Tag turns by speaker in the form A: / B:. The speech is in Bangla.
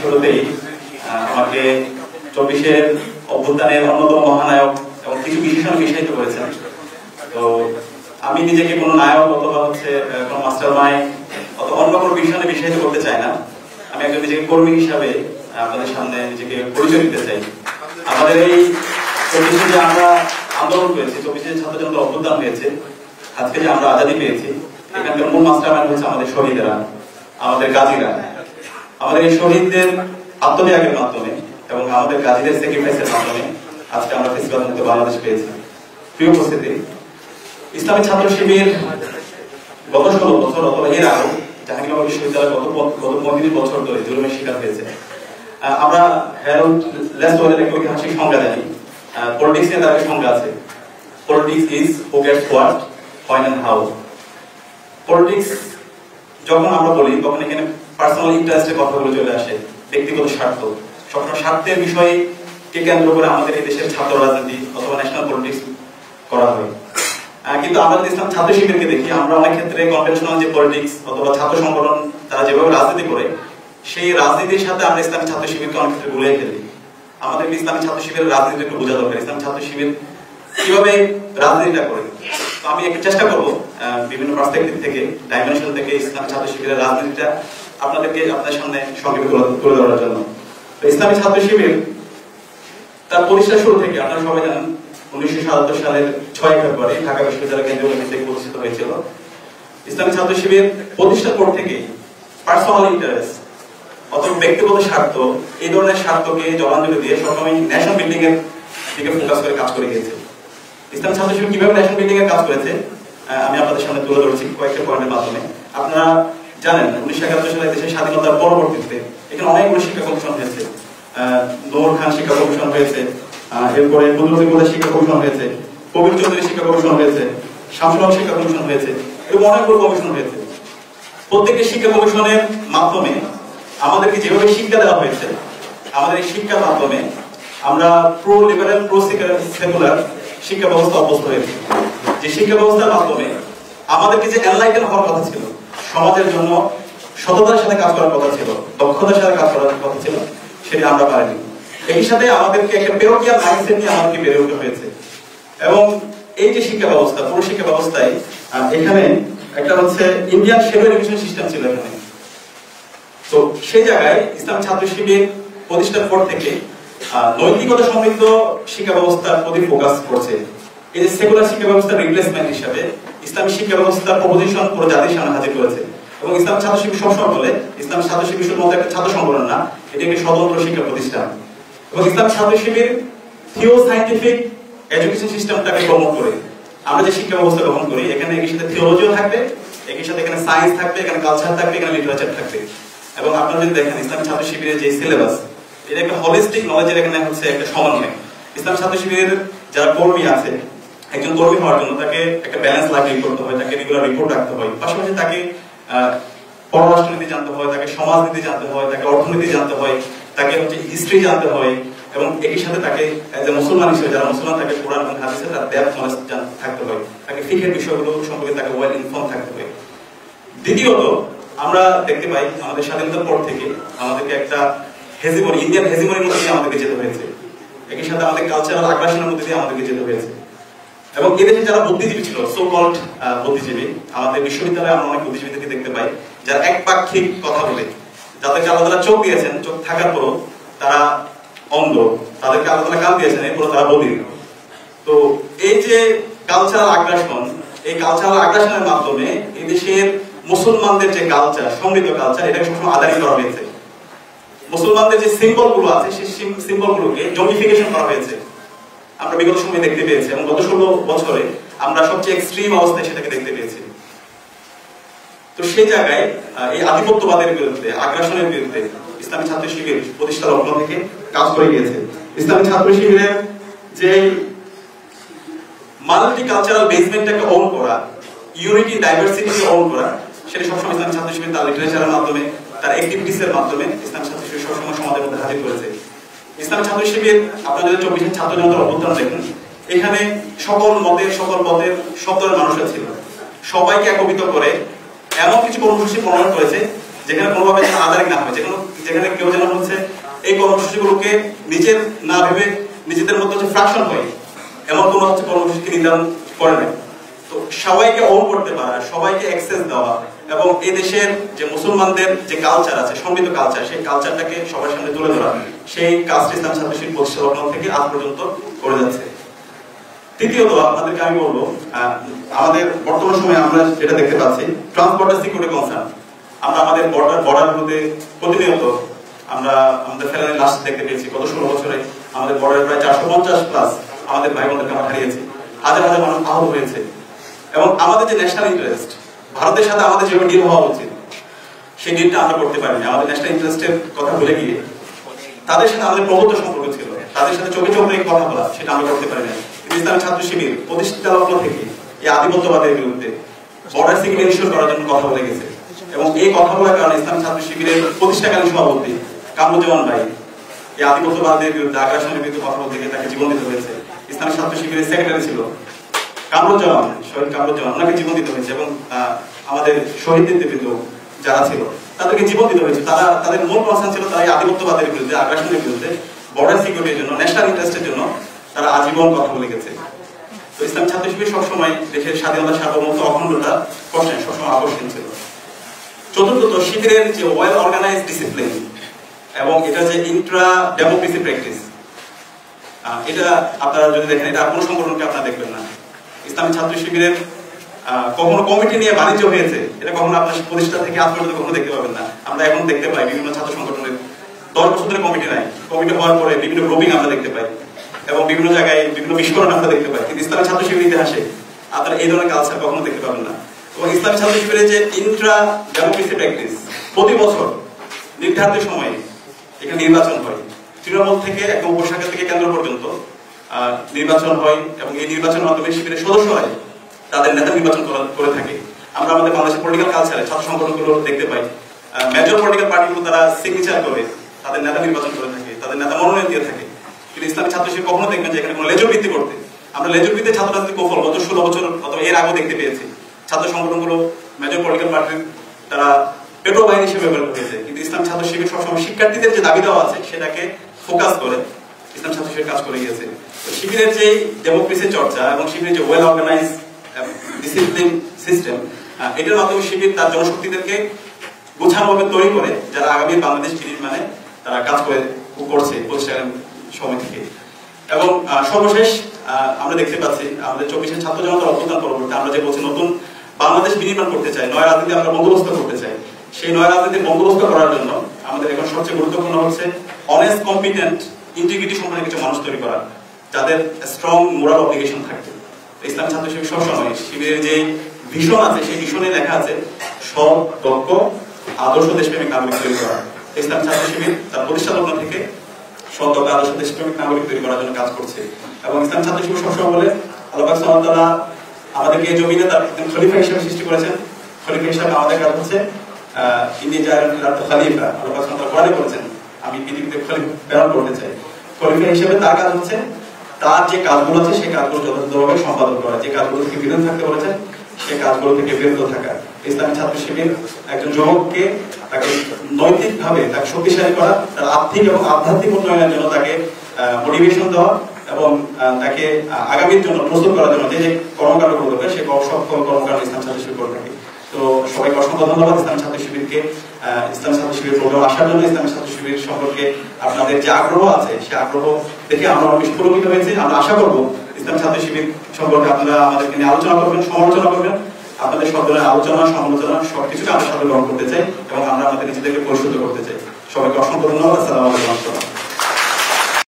A: শুরুতেই আমাকে 24-এর অভ্যুত্থানের অন্যতম মহানায়ক এবং কিছু বিশেষণ বিশেষিত করেছেন। তো আমি নিজেকে কোনো নায়ক অথবা কোনো মাস্টার মাইন্ড অথবা অন্য কোনো বিশেষণে বিশেষিত করতে চাই না। আমি একজন নিজেকে কর্মী হিসাবে আপনাদের সামনে নিজেকে পরিচয় দিতে চাই। আমাদের এই 24-এ যে আমরা আন্দোলন করেছি, 24-এ ছাত্র জনতা অভ্যুত্থান হয়েছে, আজকে যে আমরা আজাদী পেয়েছি, এখানকার মূল মাস্টার মাইন্ড হচ্ছে আমাদের শহীদেরা, আমাদের গাজীরা। আমাদের এই শহীদদের আত্মত্যাগের মাধ্যমে এবং আমাদের গাজীদের স্যাক্রিফাইসের মাধ্যমে আজকে আমরা ফেসিবাদ মুক্ত বাংলাদেশ পেয়েছি। প্রিয় উপস্থিতি, ইসলামী ছাত্র শিবির গত 16 বছর অথবা এর আগে জাহাঙ্গীরনগর বিশ্ববিদ্যালয় গত 35 বছর ধরে জুলুমের শিকার হয়েছে। আমরা হ্যারল্ড লেসওয়েলের একটা ঐতিহাসিক সংজ্ঞা জানি, পলিটিক্স নিয়ে তার সংজ্ঞা আছে। Politics is who gets what, when and how. Politics যখন আমরা বলি তখন এখানে পার্সোনাল ইন্টারেস্টের কথাগুলো চলে আসে, ব্যক্তিগত স্বার্থ। সবসময় স্বার্থের বিষয়কে কেন্দ্র করে আমাদের এই দেশের ছাত্র রাজনীতি অথবা ন্যাশনাল পলিটিক্স করা হয়। কিন্তু আমরা যদি ইসলাম ছাত্র শিবিরকে দেখি, আমরা অনেক ক্ষেত্রে কনভেনশনাল যে পলিটিক্স অথবা ছাত্র সংগঠন তারা যেভাবে রাজনীতি করে, সেই রাজনীতির সাথে আমরা ইসলামী ছাত্র শিবিরকে অনেক ক্ষেত্রে গুলিয়ে ফেলি। আমাদের ইসলামী ছাত্র শিবিরের রাজনীতি একটু বোঝা দরকার, ইসলামী ছাত্র শিবির কিভাবে রাজনীতিটা করে। তো আমি একটু চেষ্টা করবো বিভিন্ন পার্সপেক্টিভ থেকে, ডাইমেনশন থেকে ইসলামী ছাত্র শিবিরের রাজনীতিটা আপনাদের সামনে সংক্ষেপে তুলে ধরার জন্য। তো ইসলামী ছাত্র শিবির তার প্রতিষ্ঠা শুরু থেকে, আপনারা সবাই জানেন 1977 সালের 6 ফেব্রুয়ারি ঢাকা বিশ্ববিদ্যালয় কেন্দ্রীয় কমিটি থেকে প্রতিষ্ঠিত হয়েছিল। ইসলামী ছাত্র শিবির প্রতিষ্ঠার পর থেকে পার্সোনাল ইন্টারেস্ট অথবা ব্যক্তিগত স্বার্থ, এই ধরনের স্বার্থকে জলাঞ্জলি দিয়ে সবসময় ন্যাশনাল বিল্ডিং এর দিকে ফোকাস করে কাজ করে গিয়েছে। ইসলামী ছাত্র শিবির কিভাবে ন্যাশনাল বিল্ডিং এর কাজ করেছে আমি আপনাদের সামনে তুলে ধরছি কয়েকটা পয়েন্টের মাধ্যমে। আপনারা জানেন 1971 সালে দেশের স্বাধীনতার পরবর্তীতে এখানে অনেকগুলো শিক্ষা কমিশন হয়েছে। নূর খান শিক্ষা কমিশন হয়েছে, এরপরে বদরুদ্দিন শিক্ষা কমিশন হয়েছে, কবির চৌধুরী শিক্ষা কমিশন হয়েছে, শামসুল হক শিক্ষা কমিশন হয়েছে, এরকম অনেকগুলো কমিশন হয়েছে। প্রত্যেকটি শিক্ষা কমিশনের মাধ্যমে আমাদেরকে যেভাবে শিক্ষা দেওয়া হয়েছে, আমাদের এই শিক্ষার মাধ্যমে আমরা প্রো লিবারেল প্রো সেকুলার শিক্ষা ব্যবস্থা অভ্যস্ত হয়েছে। যে শিক্ষা ব্যবস্থার মাধ্যমে আমাদেরকে যে এনলাইটেন হওয়ার কথা ছিল, সমাজের জন্য সততার সাথে কাজ করার কথা ছিল, দক্ষতার সাথে কাজ করার কথা ছিল, সেটা আমরা পারিনি। এই সাথে আমাদেরকে একটা পেরোকিয়া মাইন্ডসেট নিয়ে আমাদেরকে বেড়ে উঠতে হয়েছে। এবং এই যে শিক্ষা ব্যবস্থা, পুরো শিক্ষা ব্যবস্থায় এখানে একটা ইন্ডিয়ান সেভ এডুকেশন সিস্টেম ছিল এখানে। তো সেই জায়গায় ইসলামী ছাত্র শিবির প্রতিষ্ঠার পর থেকে নৈতিকতা সমৃদ্ধ শিক্ষা ব্যবস্থার প্রতি ফোকাস করছে। এই যে সেকুলার শিক্ষা ব্যবস্থার রিপ্লেসমেন্ট হিসাবে ইসলামী শিক্ষা ব্যবস্থার প্রপোজিশন পুরো জাতির সামনে হাজির করেছে। এবং ইসলাম ছাত্র শিবির সবসময় বলে, ইসলাম ছাত্র শিবির শুধুমাত্র একটা ছাত্র সংগঠন না, এটি একটি স্বতন্ত্র শিক্ষা প্রতিষ্ঠান। এবং ইসলাম ছাত্র শিবির থিও সায়েন্টিফিক এডুকেশন সিস্টেমটাকে প্রমোট করে। আমরা যে শিক্ষা ব্যবস্থা গ্রহণ করি, এখানে একই সাথে থিওলজিও থাকবে, একই সাথে এখানে সায়েন্স থাকবে, এখানে কালচার থাকবে, এখানে লিটারেচার থাকবে। এবং আপনারা যদি দেখেন ইসলাম ছাত্র শিবিরের যে সিলেবাস, এটা একটা হলিস্টিক নলেজের এখানে একটা সমন্বয়। ইসলাম ছাত্র শিবিরের যারা কর্মী আছে, একজন কর্মী হওয়ার জন্য তাকে একটা ব্যালেন্স লাগিয়ে করতে হয়, তাকে রেগুলার রিপোর্ট রাখতে হয়, পাশাপাশি তাকে পররাষ্ট্রনীতি জানতে হয়, তাকে সমাজনীতি জানতে হয়, তাকে অর্থনীতি জানতে হয়, তাকে হিস্ট্রি জানতে হয়, এবং একই সাথে তাকে মুসলমান হিসেবে যারা মুসলমান তাকে কোরআন এবং হাদিসে তার ডেপথ নলেজ থাকতে হয়, তাকে ফিকহের বিষয়গুলো সম্পর্কে তাকে ওয়েল ইনফর্ম থাকতে হয়। দ্বিতীয়ত আমরা দেখতে পাই আমাদের স্বাধীনতার পর থেকে আমাদেরকে একটা হেজিমনি, ইন্ডিয়ান হেজিমনির মধ্যে দিয়ে আমাদেরকে যেতে হয়েছে। একই সাথে আমাদের কালচারাল আগ্রাসনের মধ্যে দিয়ে আমাদেরকে যেতে হয়েছে। এবং এদেশে যারা বুদ্ধিজীবী ছিল, সো কল্ড বুদ্ধিজীবী, আমাদের বিশ্ববিদ্যালয়ে আমরা অনেক বুদ্ধিজীবীদেরকে দেখতে পাই যারা একপাক্ষিক কথা বলে, যাদেরকে আল্লাহ তাআলা চোখ দিয়েছেন, চোখ থাকার পরও তারা অন্ধ, তাদেরকে আল্লাহ তাআলা কান দিয়েছেন, এরপর তারা বধির। তো এই যে কালচারাল আগ্রাসন, এই কালচারাল আগ্রাসনের মাধ্যমে এই দেশের মুসলমানদের যে কালচার, সমৃদ্ধ কালচার, এটাকে সবসময় আদানি করা হয়েছে। মুসলমানদের যে সিম্বল গুলো আছে, সেই সিম্বল গুলোকে জমিফিকেশন করা হয়েছে। আমরা বিগত সময়ে দেখতে পেয়েছি এবং গত 16 বছরে আমরা সবচেয়ে এক্সট্রিম অবস্থায় সেটাকে দেখতে পেয়েছি। তো সেই জায়গায় এই আধিপত্যবাদের বিরুদ্ধে, আগ্রাসনের বিরুদ্ধে ইসলামী ছাত্র শিবির প্রতিষ্ঠা লগ্ন থেকে কাজ করে গিয়েছে। ইসলামী ছাত্র শিবিরের যে মাল্টি কালচারাল বেসমেন্টটাকে ওন করা, ইউনিটি ডাইভার্সিটিকে ওন করা, সেটা সবসময় ইসলামী ছাত্র শিবির তার লিটারেচারের মাধ্যমে, তার অ্যাক্টিভিটিসের মাধ্যমে ইসলামী ছাত্র শিবির সবসময় সমাজের মধ্যে হাজির করেছে। ইসলামী ছাত্র শিবির আপনারা যদি 24 ছাত্র জনতার অভ্যুত্থান দেখেন, এখানে সকল মতের, সকল পদের, সব ধরনের মানুষরা ছিল। সবাইকে একত্রিত করে এমন কিছু কর্মসূচি প্রণয়ন করেছে যেখানে কোনোভাবে যেন আদারিং না হয়, যেখানে কেউ যেন কর্মসূচিগুলোকে নিজের না ভেবে নিজেদের মধ্যে হচ্ছে ফ্র্যাকশন হয় এমন কোনো হচ্ছে কর্মসূচি নির্ধারণ করে নেয়। তো সবাইকে ওন করতে পারা, সবাইকে অ্যাক্সেস দেওয়া এবং এই দেশের যে মুসলমানদের যে কালচার আছে, সমৃদ্ধ কালচার, সেই কালচারটাকে সবার সামনে তুলে ধরা, সেই কাজটি ইসলামী ছাত্র শিবির প্রতিষ্ঠা লগ্ন থেকে আজ পর্যন্ত করে যাচ্ছে। তৃতীয়ত আপনাদেরকে আমি বলবো, আমাদের বর্তমান সময়ে আমরা যেটা দেখতে পাচ্ছি ট্রান্সবর্ডার সিকিউরিটি কনসার্ন। আমরা আমাদের বর্ডারগুলোতে প্রতিনিয়ত আমরা আমাদের ফেলানি লাশ দেখতে পেয়েছি। গত 16 বছরে আমাদের বর্ডারে প্রায় 450+ আমাদের ভাই বোনদেরকে আমরা হারিয়েছি, হাজার হাজার মানুষ আহত হয়েছে। এবং আমাদের যে ন্যাশনাল ইন্টারেস্ট, ভারতের সাথে আমাদের যেভাবে ডিল হওয়া উচিত সেই ডিলটা আমরা করতে পারিনি। আমাদের ন্যাশনাল ইন্টারেস্টের কথা ভুলে গিয়ে তাদের সাথে আমাদের প্রভূত সম্পর্ক ছিল, তাদের সাথে চোখে চোখে কথা বলা, সেটা আমরা করতে পারি না। ইসলামী ছাত্র শিবির প্রতিষ্ঠা লগ্ন থেকে এই আধিপত্যবাদের বিরুদ্ধে বর্ডার সিকিউরিটি ইনশিওর করার জন্য কথা বলে গেছে। এবং এই কথা বলার কারণে ইসলামী ছাত্র শিবিরের প্রতিষ্ঠাকালীন সভাপতি কামরুজ্জামান ভাই এই আধিপত্যবাদের বিরুদ্ধে, আগ্রাসনের বিরুদ্ধে কথা বলতে গিয়ে তাকে জীবন দিতে হয়েছে। ইসলামী ছাত্র শিবিরের সেক্রেটারি ছিল কামরুজ্জামান, শহীদ কামরুজ্জামান, ওনাকে জীবন দিতে হয়েছে। এবং আমাদের শহীদ নেতৃবৃন্দ যারা ছিল তাদেরকে জীবন দিতে হয়েছে। তারা তাদের মূল কনসার্ন ছিল তারা এই আধিপত্যবাদের বিরুদ্ধে, আগ্রাসনের বিরুদ্ধে, বর্ডার সিকিউরিটির জন্য, ন্যাশনাল ইন্টারেস্টের জন্য তারা আজীবন কথা বলে গেছে। তো ইসলামী ছাত্র শিবির সবসময় দেশের স্বাধীনতা, সার্বভৌমত্ব, অখণ্ডতা প্রশ্নে সবসময় আকর্ষণ ছিল। চতুর্থত, শিবিরের যে ওয়েল অর্গানাইজ ডিসিপ্লিন এবং এটা যে ইন্ট্রা ডেমোক্রেসি প্র্যাকটিস, এটা আপনারা যদি দেখেন, এটা কোনো সংগঠনকে আপনারা দেখবেন না। ইসলামী ছাত্র শিবিরের কখনো কমিটি নিয়ে বাণিজ্য হয়েছে, এটা কখনো আপনার প্রতিষ্ঠা থেকে আজ পর্যন্ত কখনো দেখতে পাবেন না। আমরা এখন দেখতে পাই বিভিন্ন ছাত্র সংগঠনের 10 বছর ধরে কমিটি নাই, কমিটি হওয়ার পরে বিভিন্ন গ্রুপিং আমরা দেখতে পাই এবং বিভিন্ন জায়গায় বিভিন্ন বিস্ফোরণ আমরা দেখতে পাই। কিন্তু ইসলামী ছাত্র শিবির ইতিহাসে আপনারা এই ধরনের কালচার কখনো দেখতে পাবেন না। এবং ইসলামী ছাত্র শিবিরের যে ইন্ট্রা ডেমোক্রেসি প্র্যাকটিস, প্রতি বছর নির্ধারিত সময়ে এখানে নির্বাচন হয়, তৃণমূল থেকে একদম উপশাখা থেকে কেন্দ্র পর্যন্ত নির্বাচন হয় এবং এই নির্বাচনের মাধ্যমে শিবিরের সদস্যরাই তাদের নেতা নির্বাচন করে থাকে। আমরা আমাদের বাংলাদেশের পলিটিক্যাল কালচারে ছাত্র সংগঠনগুলো দেখতে পাই, মেজর পলিটিক্যাল পার্টিগুলো তারা সিগনেচার করে তাদের নেতা নির্বাচন করে থাকে, তাদের নেতা মনোনয়ন দিয়ে থাকে। কিন্তু ইসলামী ছাত্র শিবির কখনো দেখবেন যে এখানে কোনো লেজুর ভিত্তি করতে। আমরা লেজুর ভিত্তিতে ছাত্র রাজনীতি কৌশল গত 16 বছর অথবা এর আগেও দেখতে পেয়েছি। ছাত্র সংগঠনগুলো মেজর পলিটিক্যাল পার্টির তারা পেট্রো বাহিনী হিসেবে ব্যবহার করেছে। কিন্তু ইসলাম ছাত্র শিবির সবসময় শিক্ষার্থীদের যে দাবি দেওয়া আছে সেটাকে ফোকাস করে ইসলাম ছাত্র শিবির কাজ করে গিয়েছে। শিবিরের যে ডেমোক্রেসি চর্চা এবং শিবিরের যে ওয়েল অর্গানাইজ ডিসিপ্লিন সিস্টেম, এটার মাধ্যমে শিবির তার জনশক্তিদেরকে গোছানোভাবে তৈরি করে যারা আগামী বাংলাদেশ বিনির্মাণে তারা কাজ করছে প্রতিষ্ঠান সময় থেকে। এবং সর্বশেষ আমরা দেখতে পাচ্ছি আমাদের 24 ছাত্র জনতার অভ্যুত্থান পরবর্তী আমরা যে বলছি নতুন বাংলাদেশ বিনির্মাণ করতে চাই, নয় রাজনীতি আমরা বন্দোবস্ত করতে চাই। সেই নয় রাজনীতি বন্দোবস্ত করার জন্য আমাদের এখন সবচেয়ে গুরুত্বপূর্ণ হচ্ছে অনেস্ট, কম্পিটেন্ট, ইন্টিগ্রিটি সম্পন্ন কিছু মানুষ তৈরি করা, যাদের স্ট্রং মোরাল অবলিগেশন থাকবে। ইসলাম ছাত্র শিবির সবসময় শিবিরের যে ভিশন আছে সেই ভিশনে লেখা আছে সৎ, দক্ষ, আদর্শ দেশপ্রেমিক নাগরিক তৈরি করা। ইসলাম ছাত্র শিবির তার প্রতিষ্ঠা লগ্ন থেকে সৎ, দক্ষ, আদর্শ দেশপ্রেমিক নাগরিক তৈরি করার জন্য কাজ করছে। এবং ইসলাম ছাত্র শিবির সবসময় বলে আল্লাহ পাক সুবহানাহু ওয়া তাআলা আমাদেরকে এই জমিনে তার খলিফা হিসেবে সৃষ্টি করেছেন। খলিফা হিসেবে আমাদের কাজ হচ্ছে ইন্নি জাইলুন ফিল আরদি খলিফা, আল্লাহ পাক সুবহানাহু ওয়া তাআলা কোরআনে বলেছেন আমি পৃথিবীতে খলিফা প্রেরণ করতে চাই। খলিফা হিসেবে তার কাজ হচ্ছে তার যে কাজগুলো আছে সেই কাজগুলো যথাযথভাবে সম্পাদন করা, যে কাজগুলো থেকে বিরত থাকতে বলেছেন সেই কাজগুলো থেকে বিরত থাকা। ইসলামী ছাত্র শিবির একজন যুবককে তাকে নৈতিকভাবে তাকে শক্তিশালী করা, তার আর্থিক এবং আধ্যাত্মিক উন্নয়নের জন্য তাকে মোটিভেশন দেওয়া এবং তাকে আগামীর জন্য প্রস্তুত করার জন্য যে কর্মকাণ্ডগুলো দরকার সেই সকল কর্মকাণ্ড ইসলাম ছাত্র শিবির করে থাকে। তো সবাইকে অসংখ্য ধন্যবাদ ইসলাম ছাত্র শিবিরকে ইসলাম ছাত্র শিবির প্রোগ্রাম আসার জন্য। ইসলাম ছাত্র শিবির সম্পর্কে আপনাদের যে আগ্রহ আছে সেই আগ্রহ দেখে আমরা অনেক বেশি পুলকিত হয়েছি। আমরা আশা করবো ইসলাম ছাত্র শিবির সম্পর্কে আপনারা আমাদেরকে নিয়ে আলোচনা করবেন, সমালোচনা করবেন। আপনাদের সব ধরনের আলোচনা, সমালোচনা সবকিছুকে আমরা সাথে গ্রহণ করতে চাই এবং আমরা আমাদের নিজেদেরকে পরিশুদ্ধ করতে চাই। সবাইকে অসংখ্য ধন্যবাদ। আসসালামু আলাইকুম।